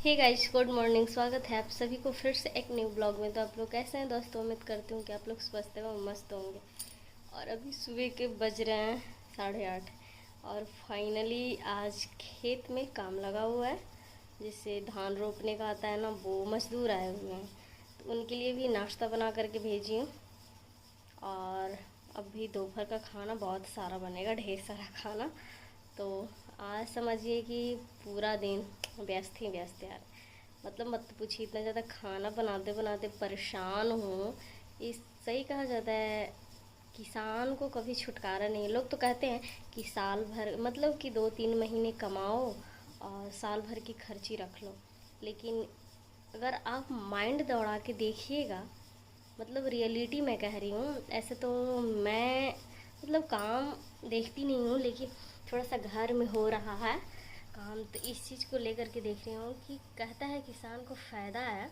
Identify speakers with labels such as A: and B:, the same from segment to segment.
A: Hey guys, good morning. स्वागत है आप सभी को फिर से एक न्यू ब्लॉग में। तो आप लोग कैसे हैं दोस्तों? उम्मीद करती हूँ कि आप लोग स्वस्थ व मस्त होंगे। और अभी सुबह के बज रहे हैं 8:30 और फाइनली आज खेत में काम लगा हुआ है। जिससे धान रोपने का आता है ना, वो मजदूर आए हुए हैं, तो उनके लिए भी नाश्ता बना करके भेजी हूँ। और अभी दोपहर का खाना बहुत सारा बनेगा, ढेर सारा खाना। तो आज समझिए कि पूरा दिन व्यस्त ही व्यस्त यार। मतलब मत पूछिए, इतना ज़्यादा खाना बनाते बनाते परेशान हूँ। इस सही कहा जाता है, किसान को कभी छुटकारा नहीं। लोग तो कहते हैं कि साल भर मतलब कि 2-3 महीने कमाओ और साल भर की खर्ची रख लो। लेकिन अगर आप माइंड दौड़ा के देखिएगा, मतलब रियलिटी में कह रही हूँ, ऐसे तो मैं मतलब काम देखती नहीं हूँ, लेकिन थोड़ा सा घर में हो रहा है काम, तो इस चीज़ को लेकर के देख रही हूँ कि कहता है किसान को फ़ायदा है,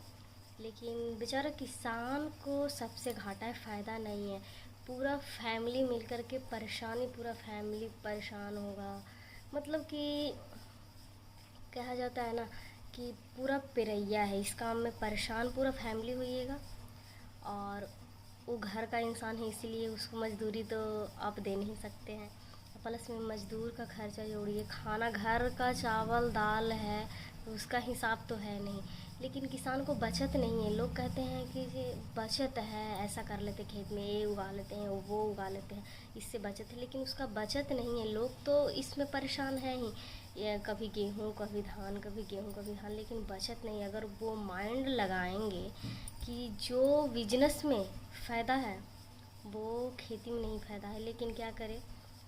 A: लेकिन बेचारा किसान को सबसे घाटा है, फ़ायदा नहीं है। पूरा फैमिली मिल कर के परेशानी, पूरा फैमिली परेशान होगा। मतलब कि कहा जाता है ना कि पूरा पिरैया है इस काम में, परेशान पूरा फैमिली होइएगा। और वो घर का इंसान है, इसीलिए उसको मजदूरी तो आप दे नहीं सकते हैं। प्लस में मजदूर का खर्चा जोड़िए, खाना घर का चावल दाल है तो उसका हिसाब तो है नहीं। लेकिन किसान को बचत नहीं है। लोग कहते हैं कि ये बचत है, ऐसा कर लेते, खेत में ये उगा लेते हैं, वो उगा लेते हैं, इससे बचत है। लेकिन उसका बचत नहीं है। लोग तो इसमें परेशान हैं ही, ये कभी गेहूँ कभी धान, कभी गेहूँ कभी धान, लेकिन बचत नहीं। अगर वो माइंड लगाएंगे कि जो बिजनेस में फ़ायदा है वो खेती में नहीं फ़ायदा है, लेकिन क्या करें,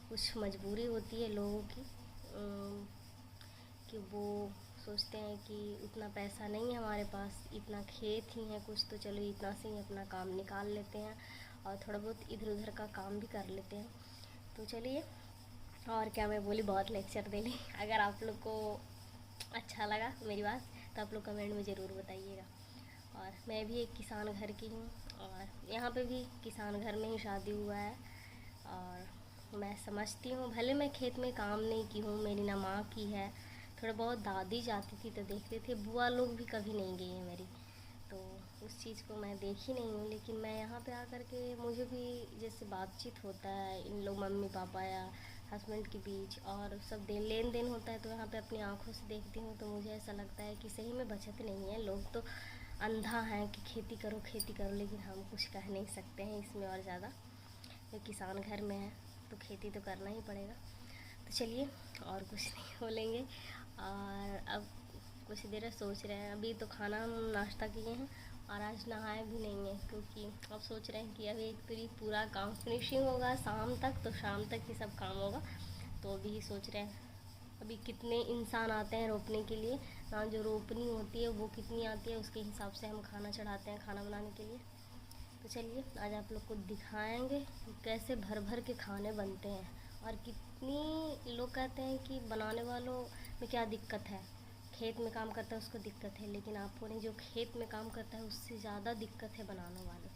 A: कुछ मजबूरी होती है लोगों की। कि वो सोचते हैं कि उतना पैसा नहीं है हमारे पास, इतना खेत ही है कुछ, तो चलो इतना से ही अपना काम निकाल लेते हैं और थोड़ा बहुत इधर उधर का काम भी कर लेते हैं। तो चलिए, और क्या मैं बोली, बहुत लेक्चर दे ली। अगर आप लोग को अच्छा लगा मेरी बात तो आप लोग कमेंट में ज़रूर बताइएगा। और मैं भी एक किसान घर की हूँ, और यहाँ पे भी किसान घर में ही शादी हुआ है। और मैं समझती हूँ, भले मैं खेत में काम नहीं की हूँ, मेरी ना माँ की है, थोड़ा बहुत दादी जाती थी तो देखते थे, बुआ लोग भी कभी नहीं गई है मेरी, तो उस चीज़ को मैं देखी नहीं हूँ। लेकिन मैं यहाँ पे आकर के मुझे भी जैसे बातचीत होता है इन लोग मम्मी पापा या हस्बैंड के बीच, और सब लेन देन होता है, तो यहाँ पे अपनी आँखों से देखती हूँ तो मुझे ऐसा लगता है कि सही में बचत नहीं है। लोग तो अंधा है कि खेती करो खेती करो, लेकिन हम कुछ कह नहीं सकते हैं इसमें और ज़्यादा। जो किसान घर में है तो खेती तो करना ही पड़ेगा। तो चलिए, और कुछ नहीं बोलेंगे। और अब कुछ देर सोच रहे हैं, अभी तो खाना हम नाश्ता किए हैं और आज नहाए भी नहीं है, क्योंकि अब सोच रहे हैं कि अभी एक पूरा काम फिनिशिंग होगा शाम तक, तो शाम तक ही सब काम होगा। तो अभी सोच रहे हैं अभी कितने इंसान आते हैं रोपने के लिए, जो रोपनी होती है वो कितनी आती है, उसके हिसाब से हम खाना चढ़ाते हैं खाना बनाने के लिए। तो चलिए, आज आप लोग को दिखाएंगे कि कैसे भर भर के खाने बनते हैं, और कितनी लोग कहते हैं कि बनाने वालों में क्या दिक्कत है, खेत में काम करता है उसको दिक्कत है, लेकिन आपको नहीं, जो खेत में काम करता है उससे ज़्यादा दिक्कत है बनाने वालों।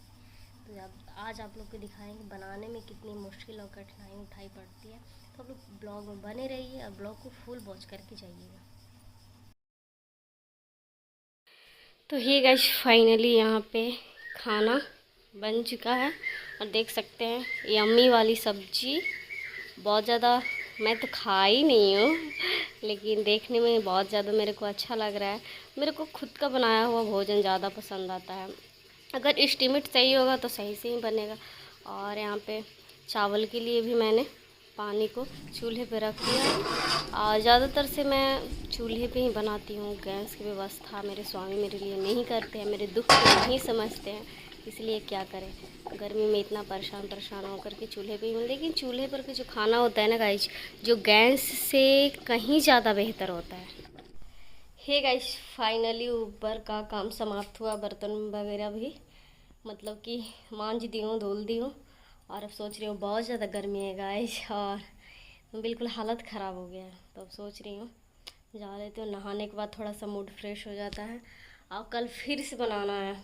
A: तो आज आप लोग को दिखाएंगे बनाने में कितनी मुश्किल और कठिनाई उठाई पड़ती है। तो आप लोग ब्लॉग में बने रहिए और ब्लॉग को फुल वॉच करके जाइएगा। तो हे गाइस, फाइनली यहाँ पे खाना बन चुका है और देख सकते हैं यम्मी वाली सब्जी। बहुत ज़्यादा मैं तो खा ही नहीं हूँ, लेकिन देखने में बहुत ज़्यादा मेरे को अच्छा लग रहा है। मेरे को खुद का बनाया हुआ भोजन ज़्यादा पसंद आता है। अगर एस्टीमेट सही होगा तो सही से ही बनेगा। और यहाँ पे चावल के लिए भी मैंने पानी को चूल्हे पे रख दिया। और ज़्यादातर से मैं चूल्हे पे ही बनाती हूँ। गैस की व्यवस्था मेरे स्वामी मेरे लिए नहीं करते हैं, मेरे दुख को नहीं समझते हैं, इसलिए क्या करें, गर्मी में इतना परेशान होकर के चूल्हे पे ही। लेकिन चूल्हे पर के जो खाना होता है ना गाइस, जो गैस से कहीं ज़्यादा बेहतर होता है। हे गाइस, फाइनली ऊपर का काम समाप्त हुआ, बर्तन वगैरह भी मतलब कि मांज दी हूँ, धुल दी हूँ। और अब सोच रही हूँ, बहुत ज़्यादा गर्मी है गाइस और बिल्कुल हालत ख़राब हो गया है, तो अब सोच रही हूँ जा लेती हूँ। नहाने के बाद थोड़ा सा मूड फ्रेश हो जाता है। और कल फिर से बनाना है।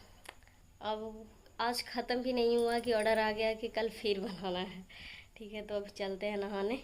A: अब आज ख़त्म भी नहीं हुआ कि ऑर्डर आ गया कि कल फिर बनाना है। ठीक है, तो अब चलते हैं नहाने।